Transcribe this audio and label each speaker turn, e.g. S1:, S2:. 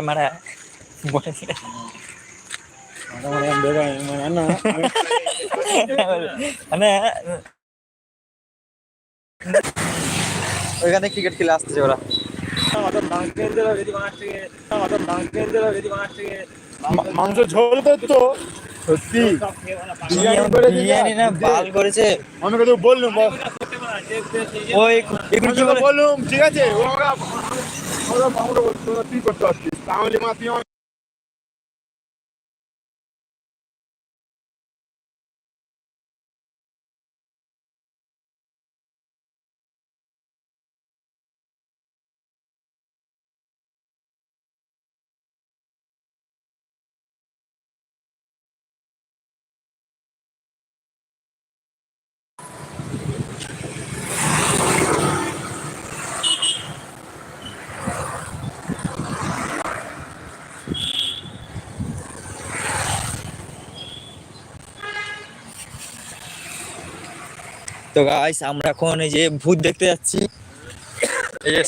S1: মারা মানে ওইখানে ক্রিকেট খেলে আসতেছে ওরা।
S2: মাংস ঝোল করতো সত্যি,
S1: বিরিয়ানি না বাল করেছে।
S2: আমি কত বললুম,
S1: ওই এখন কি বলে
S2: বললুম ঠিক আছে, তুই করতে পারছিস তাহলে মা তুই
S1: তো গাইস আমরা এখন এই যে ভূত দেখতে যাচ্ছি।